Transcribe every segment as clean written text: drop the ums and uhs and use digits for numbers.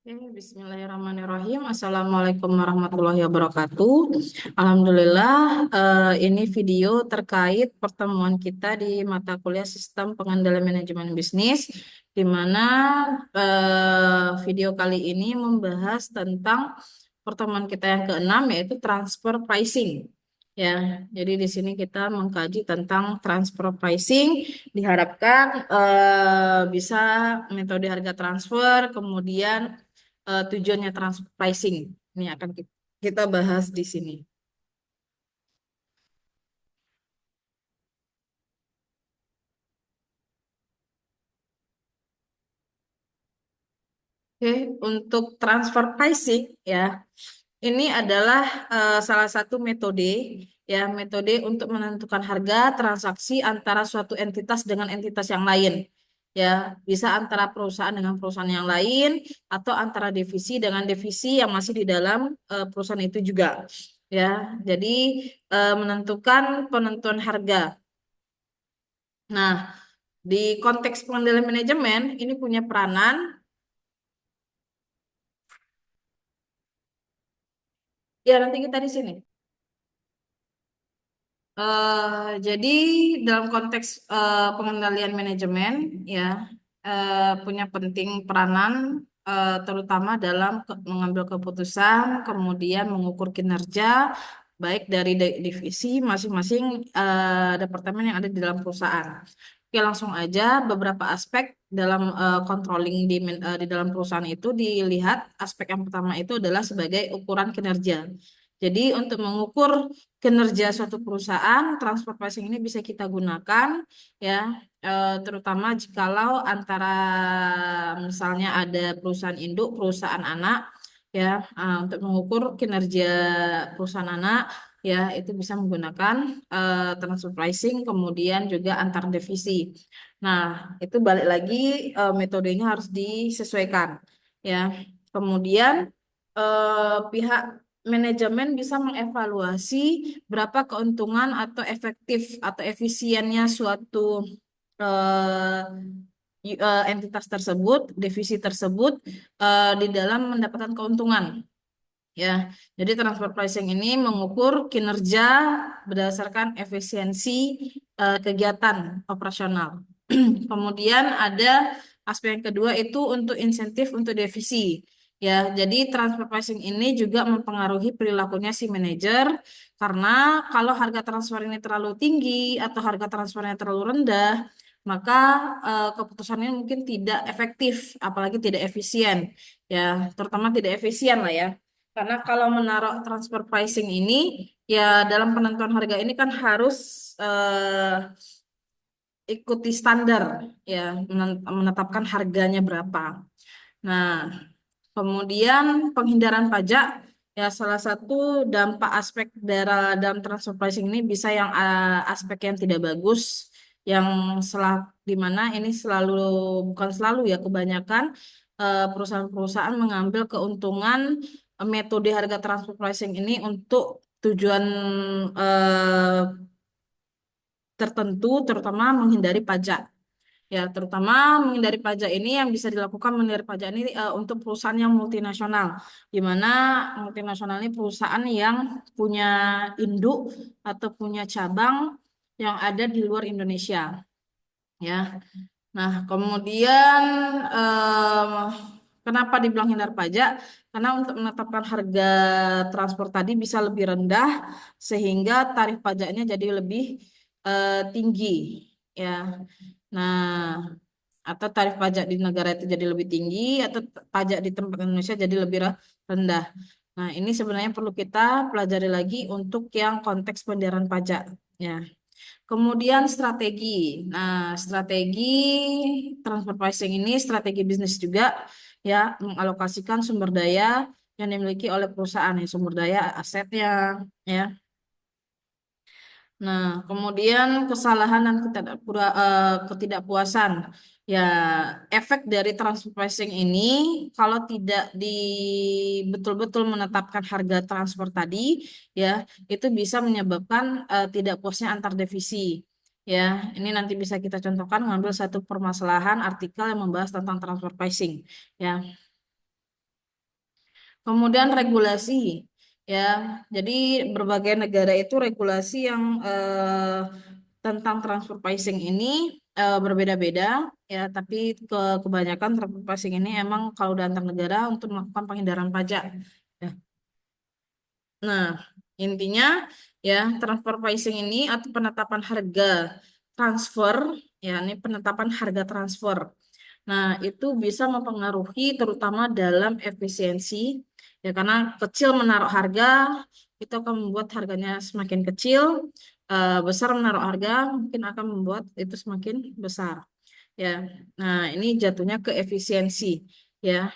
Bismillahirrahmanirrahim. Assalamualaikum warahmatullahi wabarakatuh. Alhamdulillah, ini video terkait pertemuan kita di mata kuliah Sistem Pengendalian Manajemen Bisnis, di mana video kali ini membahas tentang pertemuan kita yang keenam, yaitu transfer pricing. Ya, jadi di sini kita mengkaji tentang transfer pricing. Diharapkan bisa metode harga transfer, kemudian tujuannya transfer pricing. Ini akan kita bahas di sini. Oke, untuk transfer pricing ya, ini adalah salah satu metode ya, metode untuk menentukan harga transaksi antara suatu entitas dengan entitas yang lain. Ya, bisa antara perusahaan dengan perusahaan yang lain atau antara divisi dengan divisi yang masih di dalam perusahaan itu juga. Ya, jadi menentukan penentuan harga. Nah, di konteks pengendalian manajemen ini punya peranan. Ya, nanti kita di sini. Jadi dalam konteks pengendalian manajemen ya, punya penting peranan terutama dalam mengambil keputusan, kemudian mengukur kinerja baik dari divisi masing-masing departemen yang ada di dalam perusahaan. Oke, langsung aja beberapa aspek dalam controlling di dalam perusahaan itu dilihat. Aspek yang pertama itu adalah sebagai ukuran kinerja. Jadi untuk mengukur kinerja suatu perusahaan, transfer pricing ini bisa kita gunakan ya, terutama jikalau antara misalnya ada perusahaan induk, perusahaan anak ya, untuk mengukur kinerja perusahaan anak ya, itu bisa menggunakan transfer pricing, kemudian juga antar divisi. Nah, itu balik lagi metodenya harus disesuaikan ya. Kemudian pihak manajemen bisa mengevaluasi berapa keuntungan atau efektif atau efisiennya suatu entitas tersebut, divisi tersebut di dalam mendapatkan keuntungan. Ya, jadi transfer pricing ini mengukur kinerja berdasarkan efisiensi kegiatan operasional. Kemudian ada aspek yang kedua itu untuk insentif untuk divisi. Ya, jadi transfer pricing ini juga mempengaruhi perilakunya si manajer karena kalau harga transfer ini terlalu tinggi atau harga transfernya terlalu rendah, maka keputusannya mungkin tidak efektif, apalagi tidak efisien. Ya, terutama tidak efisien lah ya. Karena kalau menaruh transfer pricing ini, ya dalam penentuan harga ini kan harus ikuti standar, ya menetapkan harganya berapa. Nah, kemudian penghindaran pajak, ya salah satu dampak aspek dalam transfer pricing ini bisa yang aspek yang tidak bagus, yang di mana ini selalu, bukan selalu ya, kebanyakan perusahaan-perusahaan mengambil keuntungan metode harga transfer pricing ini untuk tujuan eh, tertentu, terutama menghindari pajak. Ya, terutama menghindari pajak ini yang bisa dilakukan menghindari pajak ini untuk perusahaan yang multinasional, di mana multinasional ini perusahaan yang punya induk atau punya cabang yang ada di luar Indonesia. Ya, nah kemudian kenapa dibilang hindar pajak? Karena untuk menetapkan harga transport tadi bisa lebih rendah, sehingga tarif pajaknya jadi lebih tinggi. Ya, nah, atau tarif pajak di negara itu jadi lebih tinggi atau pajak di tempat Indonesia jadi lebih rendah. Nah, ini sebenarnya perlu kita pelajari lagi untuk yang konteks pembayaran pajak ya. Kemudian strategi. Nah, strategi transfer pricing ini strategi bisnis juga ya, mengalokasikan sumber daya yang dimiliki oleh perusahaan ya, sumber daya asetnya ya. Nah, kemudian kesalahan dan ketidakpuasan. Ya, efek dari transfer pricing ini kalau tidak betul-betul menetapkan harga transfer tadi, ya, itu bisa menyebabkan tidak puasnya antar divisi. Ya, ini nanti bisa kita contohkan mengambil satu permasalahan artikel yang membahas tentang transfer pricing. Ya, Kemudian regulasi, ya. Jadi berbagai negara itu regulasi yang tentang transfer pricing ini berbeda-beda, ya. Tapi kebanyakan transfer pricing ini emang kalau udah antar negara untuk melakukan penghindaran pajak. Ya. Nah, intinya ya transfer pricing ini atau penetapan harga transfer, ya ini penetapan harga transfer. Nah, itu bisa mempengaruhi terutama dalam efisiensi, ya karena kecil menaruh harga itu akan membuat harganya semakin kecil, besar menaruh harga mungkin akan membuat itu semakin besar, ya. Nah, ini jatuhnya ke efisiensi, ya.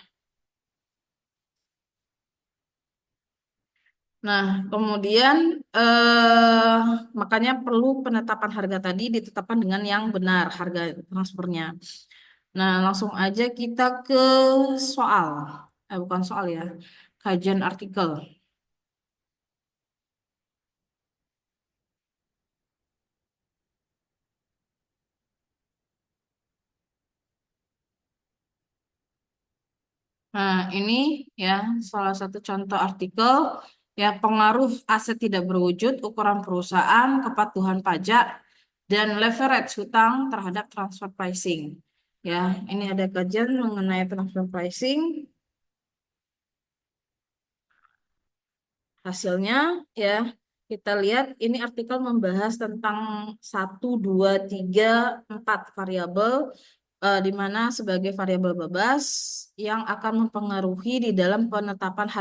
Nah, kemudian eh, makanya perlu penetapan harga tadi ditetapkan dengan yang benar harga transfernya. Nah, langsung aja kita ke soal. Bukan soal ya, kajian artikel. Nah, ini ya salah satu contoh artikel ya pengaruh aset tidak berwujud, ukuran perusahaan, kepatuhan pajak, dan leverage hutang terhadap transfer pricing. Ya, ini ada kajian mengenai transfer pricing. Hasilnya ya kita lihat ini artikel membahas tentang satu, dua, tiga, empat variabel di mana sebagai variabel bebas yang akan mempengaruhi di dalam penetapan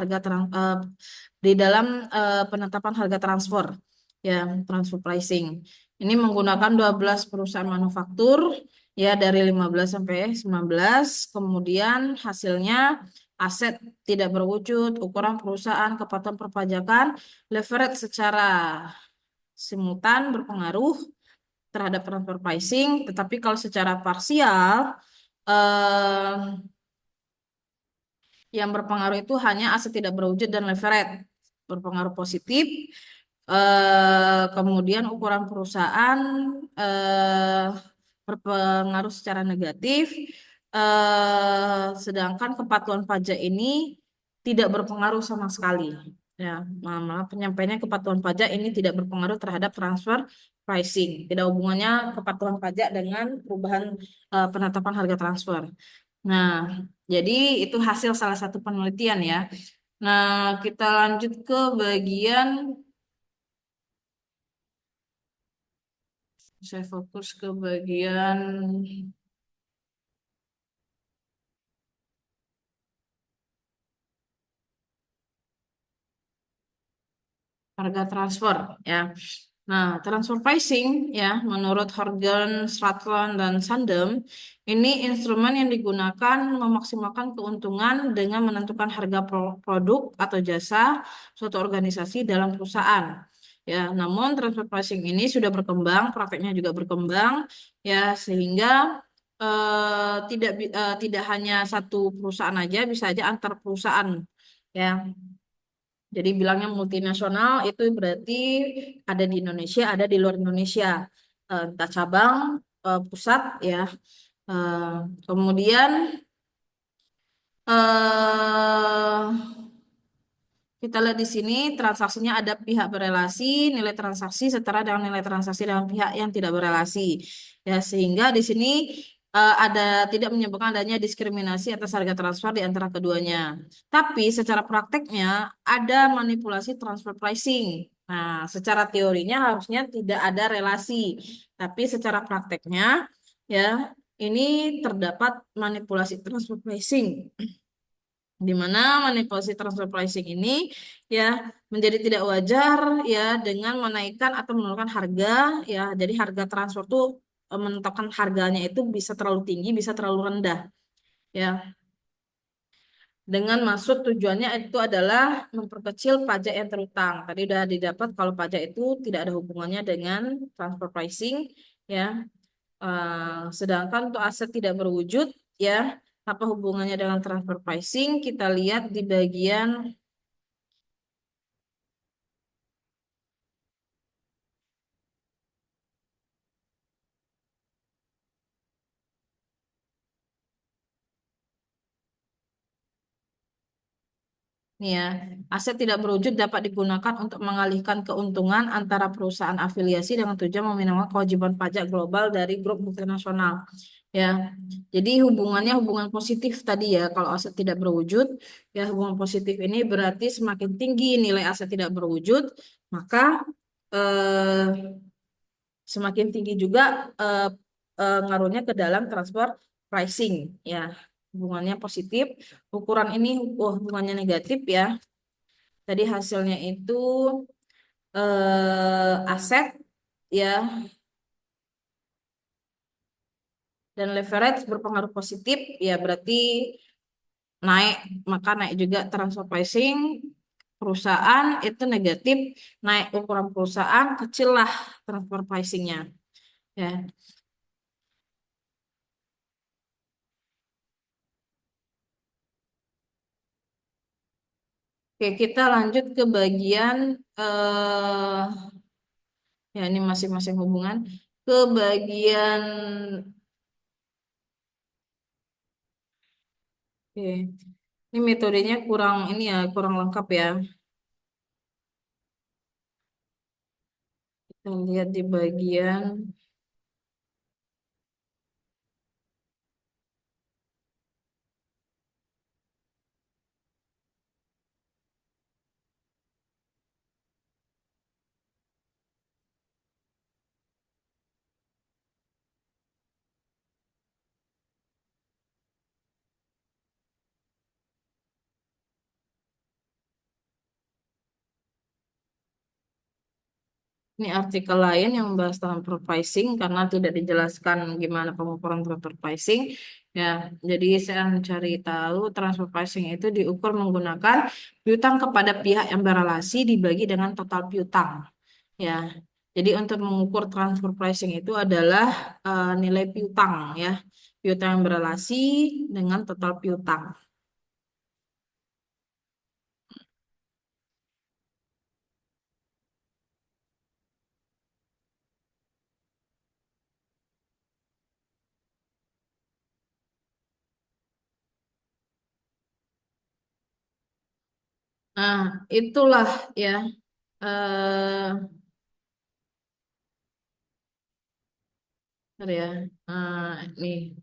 di dalam penetapan harga transfer, ya transfer pricing. Ini menggunakan 12 perusahaan manufaktur ya dari 15 sampai 19. Kemudian hasilnya aset tidak berwujud, ukuran perusahaan, kepatuhan perpajakan, leverage secara simultan berpengaruh terhadap transfer pricing, tetapi kalau secara parsial eh, yang berpengaruh itu hanya aset tidak berwujud dan leverage berpengaruh positif. Kemudian ukuran perusahaan eh, berpengaruh secara negatif, sedangkan kepatuhan pajak ini tidak berpengaruh sama sekali. Ya, malah penyampaiannya kepatuhan pajak ini tidak berpengaruh terhadap transfer pricing. Tidak hubungannya kepatuhan pajak dengan perubahan penetapan harga transfer. Nah, jadi itu hasil salah satu penelitian ya. Nah, kita lanjut ke bagian, saya fokus ke bagian harga transfer ya. Nah, transfer pricing ya, menurut Horgan, Stratton, dan Sandem, ini instrumen yang digunakan memaksimalkan keuntungan dengan menentukan harga produk atau jasa suatu organisasi dalam perusahaan. Ya, namun transfer pricing ini sudah berkembang, prakteknya juga berkembang, ya sehingga tidak hanya satu perusahaan aja, bisa aja antar perusahaan. Ya, jadi bilangnya multinasional itu berarti ada di Indonesia, ada di luar Indonesia. Entah cabang, pusat ya. Eh, Kemudian eh kita lihat di sini transaksinya ada pihak berelasi, nilai transaksi setara dengan nilai transaksi dengan pihak yang tidak berelasi. Ya, sehingga di sini ada tidak menyebabkan adanya diskriminasi atas harga transfer di antara keduanya. Tapi secara prakteknya ada manipulasi transfer pricing. Nah, secara teorinya harusnya tidak ada relasi, tapi secara prakteknya ya ini terdapat manipulasi transfer pricing di mana manipulasi transfer pricing ini ya menjadi tidak wajar ya dengan menaikkan atau menurunkan harga, ya jadi harga transfer tuh menetapkan harganya itu bisa terlalu tinggi bisa terlalu rendah, ya dengan maksud tujuannya itu adalah memperkecil pajak yang terutang. Tadi udah didapat kalau pajak itu tidak ada hubungannya dengan transfer pricing, ya. Sedangkan untuk aset tidak berwujud, ya, apa hubungannya dengan transfer pricing? Kita lihat di bagian Nih ya, aset tidak berwujud dapat digunakan untuk mengalihkan keuntungan antara perusahaan afiliasi dengan tujuan meminimalkan kewajiban pajak global dari grup multinasional. Ya, jadi hubungannya hubungan positif tadi ya. Kalau aset tidak berwujud, ya hubungan positif ini berarti semakin tinggi nilai aset tidak berwujud, maka eh, semakin tinggi juga eh, ngaruhnya ke dalam transfer pricing. Ya, hubungannya positif. Ukuran ini hubungannya negatif ya. Tadi hasilnya itu aset ya dan leverage berpengaruh positif ya berarti naik, maka naik juga transfer pricing perusahaan itu negatif, naik ukuran perusahaan kecil lah transfer pricingnya ya. Oke, kita lanjut ke bagian eh ya ini masing-masing hubungan ke bagian. Oke, ini metodenya kurang ini ya kurang lengkap ya. Kita lihat di bagian. Ini artikel lain yang membahas transfer pricing karena tidak dijelaskan gimana pengukuran transfer pricing. Ya, jadi saya mencari tahu transfer pricing itu diukur menggunakan piutang kepada pihak yang berelasi dibagi dengan total piutang. Ya, jadi untuk mengukur transfer pricing itu adalah nilai piutang ya, piutang yang berelasi dengan total piutang. Nah, itulah ya. eh Bentar ya. Nih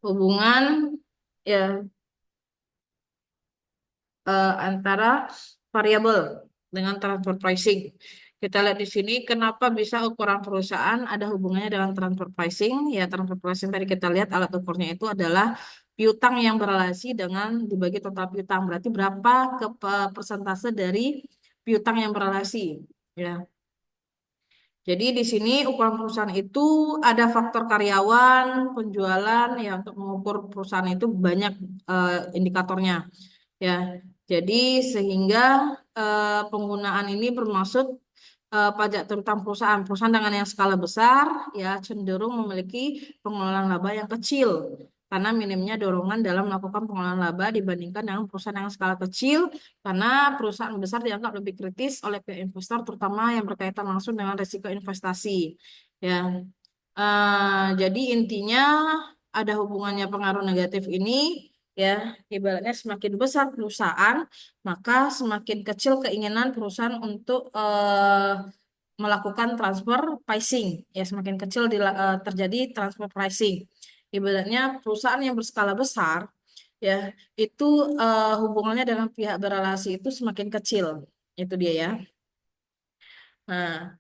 hubungan ya antara variabel dengan transfer pricing. Kita lihat di sini kenapa bisa ukuran perusahaan ada hubungannya dengan transfer pricing. Ya, transfer pricing tadi kita lihat alat ukurnya itu adalah piutang yang berelasi dengan dibagi total piutang. Berarti berapa persentase dari piutang yang berelasi. Ya. Jadi di sini ukuran perusahaan itu ada faktor karyawan, penjualan ya untuk mengukur perusahaan itu banyak indikatornya ya. Jadi sehingga penggunaan ini bermaksud pajak terutama perusahaan dengan yang skala besar ya cenderung memiliki pengelolaan laba yang kecil karena minimnya dorongan dalam melakukan pengelolaan laba dibandingkan dengan perusahaan yang skala kecil karena perusahaan besar dianggap lebih kritis oleh pihak investor terutama yang berkaitan langsung dengan risiko investasi ya. Jadi intinya ada hubungannya pengaruh negatif ini ya, ibaratnya semakin besar perusahaan, maka semakin kecil keinginan perusahaan untuk melakukan transfer pricing. Ya, semakin kecil terjadi transfer pricing. Ibaratnya perusahaan yang berskala besar ya, itu hubungannya dengan pihak berelasi itu semakin kecil. Itu dia ya. Nah,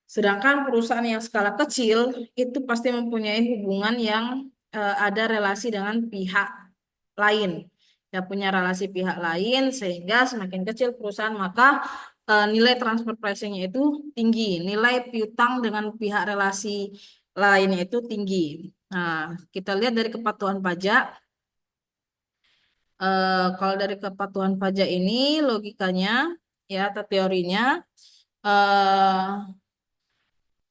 sedangkan perusahaan yang skala kecil itu pasti mempunyai hubungan yang ada relasi dengan pihak lain. Ya punya relasi pihak lain sehingga semakin kecil perusahaan maka nilai transfer pricing-nya itu tinggi. Nilai piutang dengan pihak relasi lainnya itu tinggi. Nah, kita lihat dari kepatuhan pajak. Kalau dari kepatuhan pajak ini logikanya ya atau teorinya eh,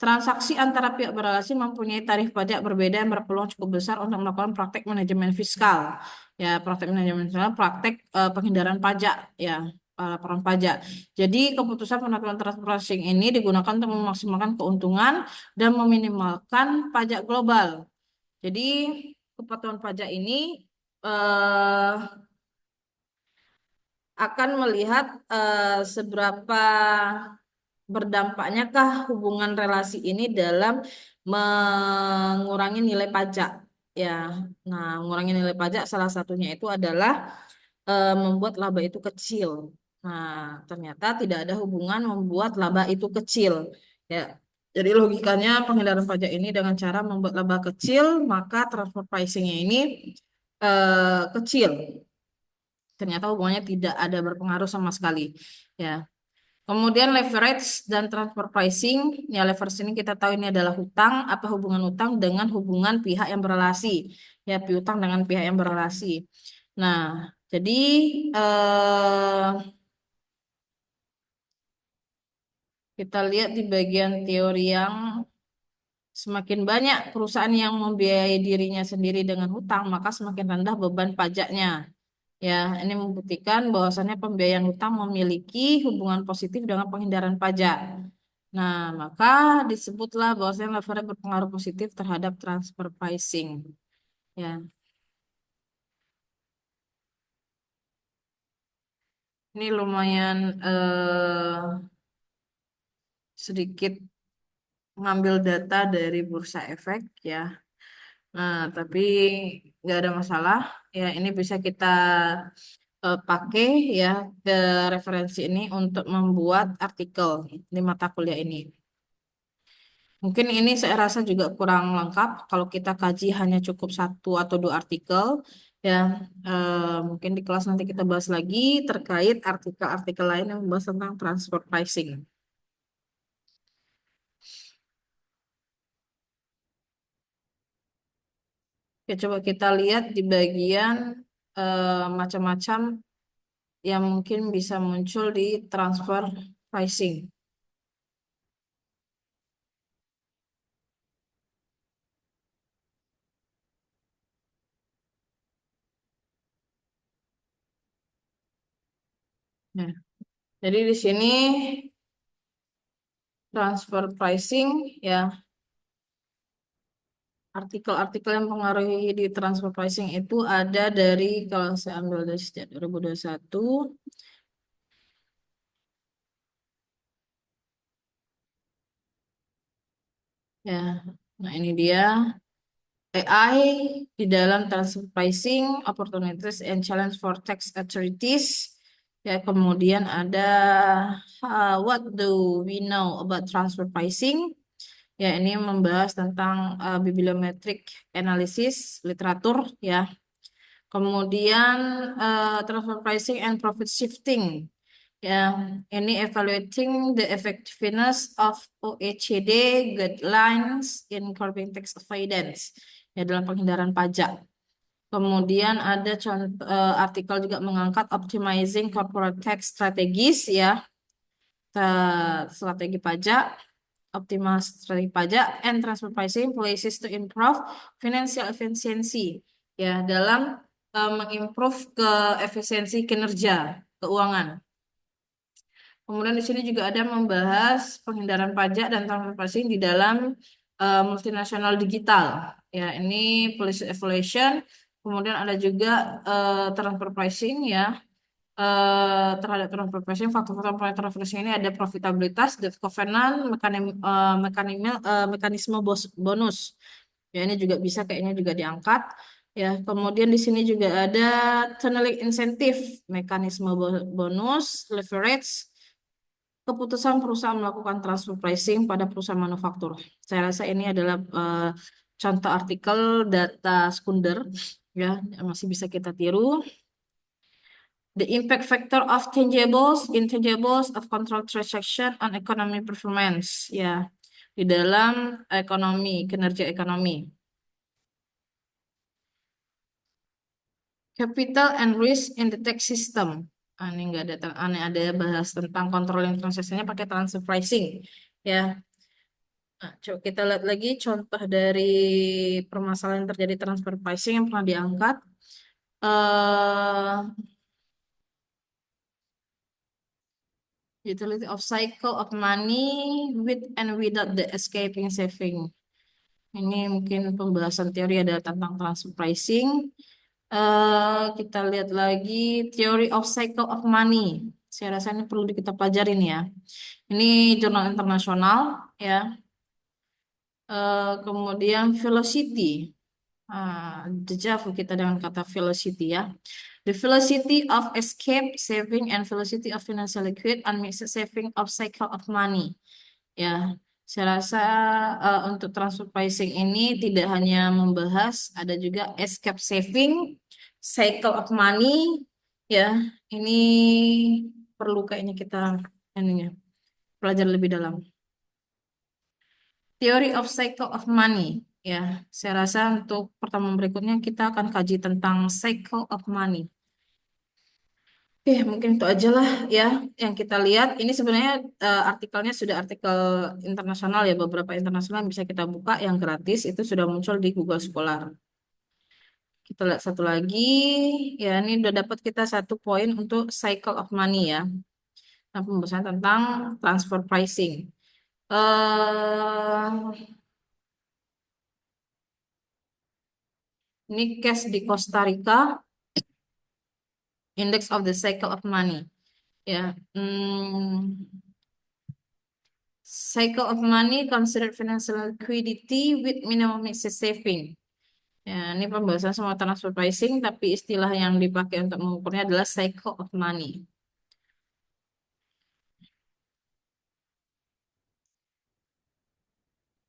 transaksi antara pihak berrelasi mempunyai tarif pajak berbeda yang berpeluang cukup besar untuk melakukan praktek manajemen fiskal. Ya, praktek manajemen fiskal, praktek penghindaran pajak, ya, laporan pajak. Jadi, keputusan penetapan transfer pricing ini digunakan untuk memaksimalkan keuntungan dan meminimalkan pajak global. Jadi, kepatuhan pajak ini eh, akan melihat seberapa berdampaknya kah hubungan relasi ini dalam mengurangi nilai pajak. Ya, nah, mengurangi nilai pajak salah satunya itu adalah membuat laba itu kecil. Nah, ternyata tidak ada hubungan membuat laba itu kecil. Ya, jadi logikanya penghindaran pajak ini dengan cara membuat laba kecil, maka transfer pricing-nya ini kecil. Ternyata hubungannya tidak ada berpengaruh sama sekali. Ya. Kemudian leverage dan transfer pricing. Ya, leverage ini kita tahu ini adalah hutang. Apa hubungan hutang dengan hubungan pihak yang berrelasi? Ya, piutang dengan pihak yang berrelasi. Nah, jadi eh, kita lihat di bagian teori yang semakin banyak perusahaan yang membiayai dirinya sendiri dengan hutang, maka semakin rendah beban pajaknya. Ya, ini membuktikan bahwasannya pembiayaan hutang memiliki hubungan positif dengan penghindaran pajak. Nah, maka disebutlah bahwasanya leverage berpengaruh positif terhadap transfer pricing. Ya, ini lumayan sedikit mengambil data dari bursa efek ya. Nah, tapi nggak ada masalah. Ya, ini bisa kita pakai ya ke referensi ini untuk membuat artikel di mata kuliah ini. Mungkin ini saya rasa juga kurang lengkap kalau kita kaji hanya cukup satu atau dua artikel. Ya, mungkin di kelas nanti kita bahas lagi terkait artikel-artikel lain yang membahas tentang transfer pricing. Oke, coba kita lihat di bagian macam-macam yang mungkin bisa muncul di transfer pricing. Nah, jadi di sini transfer pricing ya, artikel-artikel yang mempengaruhi di transfer pricing itu ada dari, kalau saya ambil dari sejak 2021 ya. Nah, ini dia AI di dalam transfer pricing, opportunities and challenge for tax authorities. Ya, kemudian ada what do we know about transfer pricing? Ya, ini membahas tentang bibliometric analysis literatur ya. Kemudian transfer pricing and profit shifting. Ya, ini evaluating the effectiveness of OECD guidelines in curbing tax avoidance ya dalam penghindaran pajak. Kemudian ada contoh artikel juga mengangkat optimizing corporate tax strategies ya, strategi pajak, optimasi strategi pajak and transfer pricing places to improve financial efficiency ya dalam mengimprove ke efisiensi kinerja keuangan. Kemudian di sini juga ada membahas penghindaran pajak dan transfer pricing di dalam multinasional digital. Ya, ini policy evaluation. Kemudian ada juga transfer pricing ya. Terhadap transfer pricing, faktor-faktor transfer pricing ini ada profitabilitas, debt covenant, mekanisme bonus. Ya, ini juga bisa kayaknya juga diangkat. Ya, kemudian di sini juga ada tunneling insentif, mekanisme bonus, leverage, keputusan perusahaan melakukan transfer pricing pada perusahaan manufaktur. Saya rasa ini adalah contoh artikel data sekunder ya yang masih bisa kita tiru. The impact factor of tangibles, intangibles of control transaction on economy performance ya di dalam ekonomi, kinerja ekonomi. Capital and risk in the tax system. Ini enggak ada, aneh ada bahas tentang controlling transaksinya pakai transfer pricing ya. Nah, coba kita lihat lagi contoh dari permasalahan yang terjadi transfer pricing yang pernah diangkat. eh Utility of cycle of money with and without the escaping saving. Ini mungkin pembahasan teori ada tentang transfer pricing. Kita lihat lagi Theory of Cycle of Money. Saya rasa ini perlu kita pelajarin ya. Ini jurnal internasional ya. Kemudian velocity. Dejavu kita dengan kata velocity ya. The velocity of escape, saving, and velocity of financial liquid and mixed saving of cycle of money. Ya, saya rasa untuk transfer pricing ini tidak hanya membahas, ada juga escape saving, cycle of money. Ya, ini perlu kayaknya kita ininya pelajari lebih dalam. Theory of cycle of money. Ya, saya rasa untuk pertemuan berikutnya kita akan kaji tentang cycle of money. Oke, mungkin itu aja lah ya yang kita lihat. Ini sebenarnya artikelnya sudah artikel internasional ya, beberapa internasional yang bisa kita buka yang gratis itu sudah muncul di Google Scholar. Kita lihat satu lagi, ya ini udah dapat kita satu poin untuk cycle of money ya. Nah, pembahasan tentang transfer pricing. eh ini case di Costa Rica, Index of the Cycle of Money. Ya, cycle of money considered financial liquidity with minimum excess saving. Ya, ini pembahasan semua transfer pricing, tapi istilah yang dipakai untuk mengukurnya adalah cycle of money.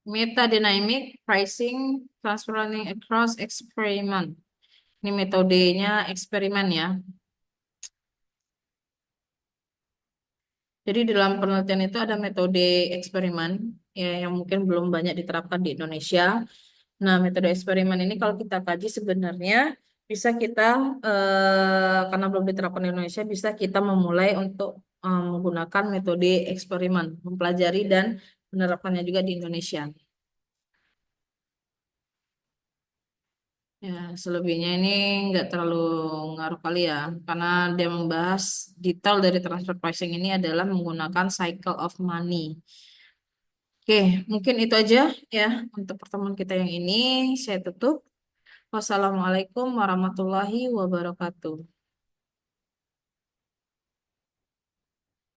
Metadynamic pricing transfer running across experiment. Ini metodenya eksperimen ya. Jadi dalam penelitian itu ada metode eksperimen ya, yang mungkin belum banyak diterapkan di Indonesia. Nah, metode eksperimen ini kalau kita kaji sebenarnya bisa kita karena belum diterapkan di Indonesia, bisa kita memulai untuk menggunakan metode eksperimen, mempelajari dan menerapkannya juga di Indonesia. Ya, selebihnya ini nggak terlalu ngaruh kali ya, karena dia membahas detail dari transfer pricing ini adalah menggunakan cycle of money. Oke, mungkin itu aja ya untuk pertemuan kita yang ini. Saya tutup. Wassalamualaikum warahmatullahi wabarakatuh.